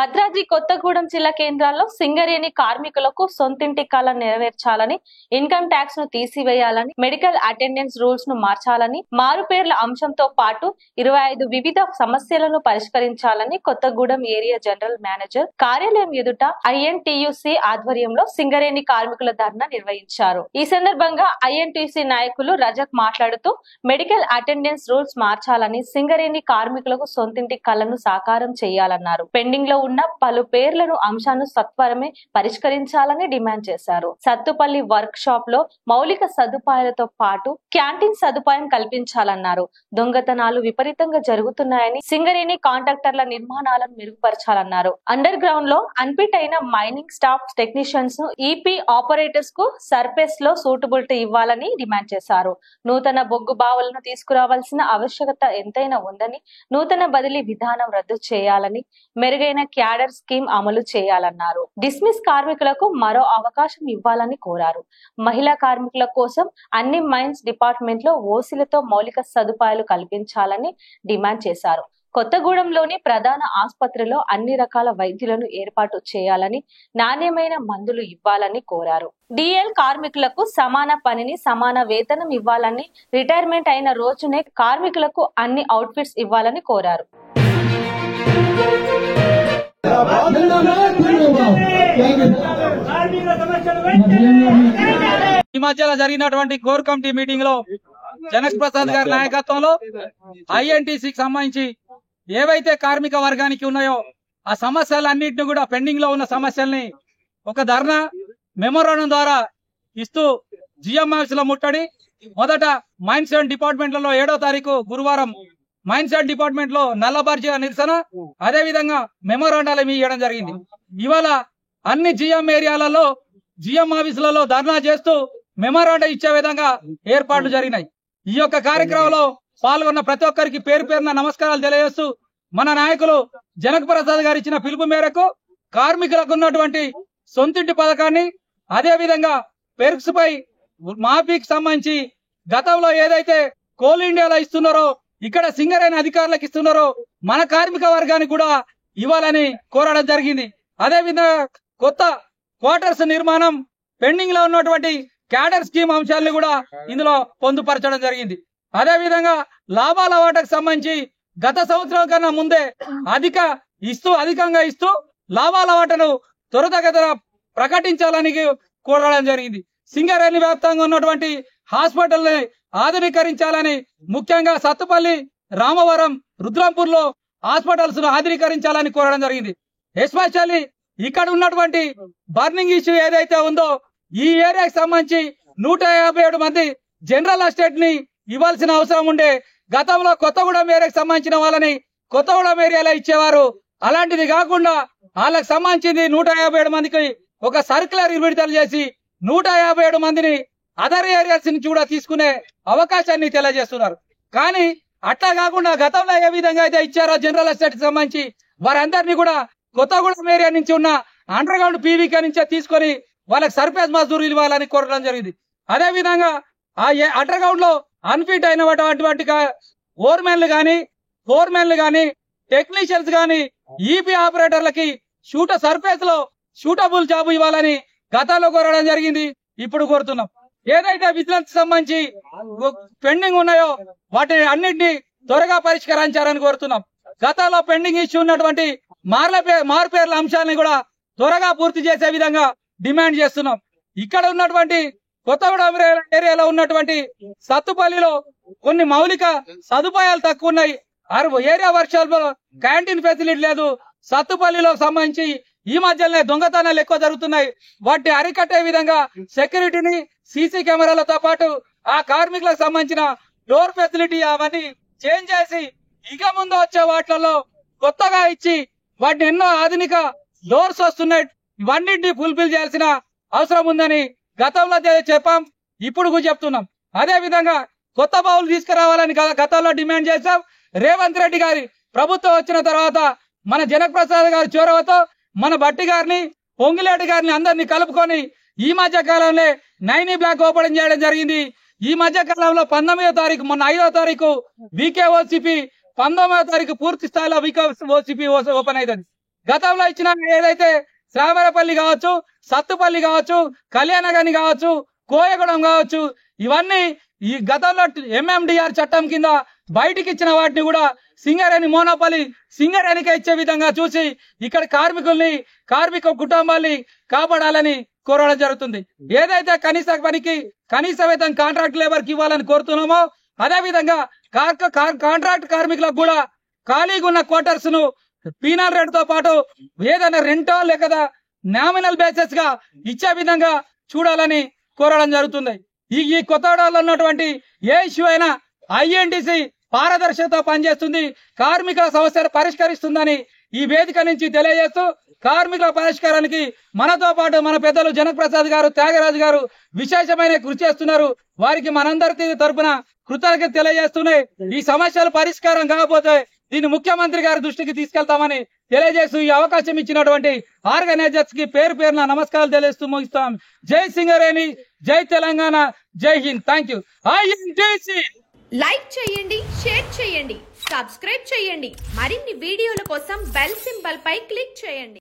భద్రాద్రి కొత్తగూడెం జిల్లా కేంద్రాల్లో సింగరేణి కార్మికులకు సొంతింటి కళ నెరవేర్చాలని, ఇన్కమ్ ట్యాక్స్ ను తీసివేయాలని, మెడికల్ అటెండెన్స్ రూల్స్ ను మార్చాలని, మారుపేర్ల అంశంతో పాటు 25 వివిధ సమస్యలను పరిష్కరించాలని కొత్తగూడెం ఏరియా జనరల్ మేనేజర్ కార్యాలయం ఎదుట ఐఎన్టీయూసీ ఆధ్వర్యంలో సింగరేణి కార్మికుల ధర్నా నిర్వహించారు. ఈ సందర్భంగా ఐఎన్టీయూసీ నాయకులు రజక్ మాట్లాడుతూ మెడికల్ అటెండెన్స్ రూల్స్ మార్చాలని, సింగరేణి కార్మికులకు సొంతింటి కళను సాకారం చేయాలన్నారు. పెండింగ్ లో ఉన్న పలు పేర్లను అంశాలను సత్వరమే పరిష్కరించాలని డిమాండ్ చేశారు. సత్తుపల్లి వర్క్ షాప్ లో మౌలిక సదుపాయాలతో పాటు క్యాంటీన్ సదుపాయం కల్పించాలన్నారు. దొంగతనాలు విపరీతంగా జరుగుతున్నాయని, సింగరేణి కాంట్రాక్టర్ల నిర్మాణాలను మెరుగుపరచాలన్నారు. అండర్ గ్రౌండ్ లో అన్ఫిట్ అయిన మైనింగ్ స్టాఫ్ టెక్నీషియన్స్ ను ఈపీ ఆపరేటర్స్ కు సర్ఫేస్ లో సూటబిలిటీ ఇవ్వాలని డిమాండ్ చేశారు. నూతన బొగ్గు బావులను తీసుకురావాల్సిన ఆవశ్యకత ఎంతైనా ఉందని, నూతన బదిలీ విధానం రద్దు చేయాలని, మెరుగైన క్యాడర్ స్కీమ్ అమలు చేయాలన్నారు. డిస్మిస్ కార్మికులకు మరో అవకాశం ఇవ్వాలని కోరారు. మహిళా కార్మికుల కోసం అన్ని మైన్స్ డిపార్ట్మెంట్ లో ఓసీలతో మౌలిక సదుపాయాలు కల్పించాలని డిమాండ్ చేశారు. కొత్తగూడెంలోని ప్రధాన ఆసుపత్రిలో అన్ని రకాల వైద్యులను ఏర్పాటు చేయాలని, నాణ్యమైన మందులు ఇవ్వాలని కోరారు. డిఎల్ కార్మికులకు సమాన పనిని సమాన వేతనం ఇవ్వాలని, రిటైర్మెంట్ అయిన రోజునే కార్మికులకు అన్ని అవుట్ఫిట్స్ ఇవ్వాలని కోరారు. ఈ మధ్యలో జరిగినటువంటి కోర్ కమిటీ మీటింగ్ లో జనక్ ప్రసాద్ గారి నాయకత్వంలో ఐఎన్టీసీకి సంబంధించి ఏవైతే కార్మిక వర్గానికి ఉన్నాయో ఆ సమస్యలన్నింటినీ కూడా పెండింగ్ లో ఉన్న సమస్యల్ని ఒక ధర్నా మెమోరాండం ద్వారా ఇస్తూ జిఎంఆర్స్ లో ముట్టడి. మొదట మైన్స్ అండ్ డిపార్ట్మెంట్లలో 7వ తారీఖు గురువారం మైన్స్ అండ్ డిపార్ట్మెంట్ లో నల్లబార్జీల నిరసన, అదే విధంగా మెమోరాండాలు ఇవ్వడం జరిగింది. ఇవాళ అన్ని జిఎం ఏరియాలలో జిఎం ఆఫీసులలో ధర్నా చేస్తూ మెమోరాండా ఇచ్చే విధంగా ఏర్పాట్లు జరిగినాయి. ఈ యొక్క కార్యక్రమంలో పాల్గొన్న ప్రతి ఒక్కరికి పేరు పేరున నమస్కారాలు తెలియజేస్తూ, మన నాయకులు జనక్ ప్రసాద్ గారు ఇచ్చిన పిలుపు మేరకు కార్మికులకు ఉన్నటువంటి సొంతింటి పథకాన్ని, అదే విధంగా పెర్క్స్ పై మాఫీకి సంబంధించి గతంలో ఏదైతే కోల్ ఇండియాలో ఇస్తున్నారో ఇక్కడ సింగరేణి అధికారులకు ఇస్తున్నారో మన కార్మిక వర్గానికి కూడా ఇవ్వాలని కోరడం జరిగింది. అదే విధంగా కొత్త క్వార్టర్స్ నిర్మాణం, పెండింగ్ లో ఉన్నటువంటి క్యాడర్ స్కీమ్ అంశాలను కూడా ఇందులో పొందుపరచడం జరిగింది. అదే విధంగా లాభాల వాటాకు సంబంధించి గత సంవత్సరం కన్నా ముందే అధికంగా ఇస్తూ లాభాల వాటను త్వరితగతిన ప్రకటించాలని కోరడం జరిగింది. సింగరేణి వ్యాప్తంగా ఉన్నటువంటి హాస్పిటల్ని ఆధునీకరించాలని, ముఖ్యంగా సత్తుపల్లి, రామవరం, రుద్రంపూర్ లో హాస్పిటల్స్ ను ఆధునీకరించాలని కోరడం జరిగింది. ఎస్పెషల్లీ ఇక్కడ ఉన్నటువంటి బర్నింగ్ ఇష్యూ ఏదైతే ఉందో ఈ ఏరియాకి సంబంధించి 157 మంది జనరల్ అసిస్టెంట్ ని ఇవ్వాల్సిన అవసరం ఉండే. గతంలో కొత్తగూడెం ఏరియాకి సంబంధించిన వాళ్ళని కొత్తగూడెం ఏరియాలో ఇచ్చేవారు. అలాంటిది కాకుండా వాళ్ళకి సంబంధించింది 157 మందికి ఒక సర్క్యులర్ విడుదల చేసి 157 మందిని అదర్ ఏరియాస్ నుంచి కూడా తీసుకునే అవకాశాన్ని తెలియజేస్తున్నారు. కానీ అట్లా కాకుండా గతంలో ఏ విధంగా అయితే ఇచ్చారో జనరల్ అసిస్టెంట్ కి సంబంధించి వారందరినీ కూడా కొత్తగూడెం ఏరియా నుంచి ఉన్న అండర్ గ్రౌండ్ పీవీకే నుంచే తీసుకొని వాళ్ళకి సర్ఫేస్ మజదూరు ఇవ్వాలని కోరడం జరిగింది. అదే విధంగా ఆ అండర్ గ్రౌండ్ లో అన్ఫిట్ అయినటువంటి ఫోర్మెన్లు గాని టెక్నీషియన్స్ గాని ఈపీ ఆపరేటర్లకి సర్ఫేస్ లో షూటబుల్ జాబ్ ఇవ్వాలని గతంలో కోరడం జరిగింది. ఇప్పుడు కోరుతున్నాం. ఏదైతే విజిలెన్స్ సంబంధించి పెండింగ్ ఉన్నాయో వాటిని అన్నింటినీ త్వరగా పరిష్కరించాలని కోరుతున్నాం. గతంలో పెండింగ్ ఇష్యూ ఉన్నటువంటి మారుపేర్ల అంశాలను కూడా త్వరగా పూర్తి చేసే విధంగా డిమాండ్ చేస్తున్నాం. ఇక్కడ ఉన్నటువంటి కొత్తగూడెం ఏరియాలో ఉన్నటువంటి సత్తుపల్లిలో కొన్ని మౌలిక సదుపాయాలు తక్కువ ఉన్నాయి. ఏరియా వర్క్షాప్ లో క్యాంటీన్ ఫెసిలిటీ లేదు. సత్తుపల్లిలో సంబంధించి ఈ మధ్యలోనే దొంగతనాలు ఎక్కువ జరుగుతున్నాయి. వాటిని అరికట్టే విధంగా సెక్యూరిటీని, సీసీ కెమెరాలతో పాటు ఆ కార్మికులకు సంబంధించిన డోర్ ఫెసిలిటీ అవన్నీ చేంజ్ చేసి ఇక ముందు వచ్చే వాటిలలో కొత్తగా ఇచ్చి వాటిని ఎన్నో ఆధునిక డోర్స్ వస్తున్నాయి. ఇవన్నింటినీ ఫుల్ఫిల్ చేయాల్సిన అవసరం ఉందని గతంలో చెప్పాం, ఇప్పుడు కూడా చెప్తున్నాం. అదే విధంగా కొత్త బావులు తీసుకురావాలని గతంలో డిమాండ్ చేశాం. రేవంత్ రెడ్డి గారి ప్రభుత్వం వచ్చిన తర్వాత మన జనక్ ప్రసాద్ గారి చొరవతో మన బట్టి గారిని, పొంగిలేటి గారిని అందరినీ కలుపుకొని ఈ మధ్య కాలంలో 9 బ్లాక్ ఓపెన్ చేయడం జరిగింది. ఈ మధ్య కాలంలో 19వ తారీఖు, మొన్న 5వ తారీఖు వీకే ఓసీపీ, 19వ తారీఖు పూర్తి స్థాయిలో వీకే ఓసీపీ ఓపెన్ అవుతుంది. గతంలో ఇచ్చిన ఏదైతే శ్రావరపల్లి కావచ్చు, సత్తుపల్లి కావచ్చు, కళ్యాణగని కావచ్చు, కోయగూడెం కావచ్చు, ఇవన్నీ ఈ గతంలో ఎంఎండిఆర్ చట్టం కింద బయటికి ఇచ్చిన వాటిని కూడా సింగరేణి మోనోపల్లి సింగరేణికే ఇచ్చే విధంగా చూసి ఇక్కడ కార్మిక కుటుంబాల్ని కాపాడాలని కోరడం జరుగుతుంది. ఏదైతే కనీస పనికి కనీస వేతనం కాంట్రాక్ట్ లేబర్ కి ఇవ్వాలని కోరుతున్నామో అదే విధంగా కాంట్రాక్ట్ కార్మికులకు కూడా ఖాళీగా ఉన్న క్వార్టర్స్ ను పీనల్ రేట్ తో పాటు ఏదైనా రెంటో లేక నామినల్ బేసిస్ గా ఇచ్చే విధంగా చూడాలని కోరడం జరుగుతుంది. ఈ కొత్తగూడలో ఉన్నటువంటి ఏ ఇష్యూ అయినా ఐఎన్టీసీ పారదర్శకత పనిచేస్తుంది, కార్మికుల సమస్యలు పరిష్కరిస్తుందని ఈ వేదిక నుంచి తెలియజేస్తూ కార్మికుల పరిష్కారానికి మనతో పాటు మన పెద్దలు జనప్రసాద్ గారు, త్యాగరాజు గారు విశేషమైన కృషి చేస్తున్నారు. వారికి మనందరి తరపున కృతజ్ఞత తెలియజేస్తూనే ఈ సమస్యలు పరిష్కారం కాకపోతే దీన్ని ముఖ్యమంత్రి గారి దృష్టికి తీసుకెళ్తామని తెలియజేస్తూ ఈ అవకాశం ఇచ్చినటువంటి ఆర్గనైజర్స్ కి పేరు పేరున నమస్కారాలు తెలియజేస్తూ ముగిస్తాం. జై సింగరేణి, జై తెలంగాణ, జై హింద్. Thank you. లైక్ చేయండి, షేర్ చేయండి, సబ్స్క్రైబ్ చేయండి. మరిన్ని వీడియోల కోసం బెల్ సింబల్ పై క్లిక్ చేయండి.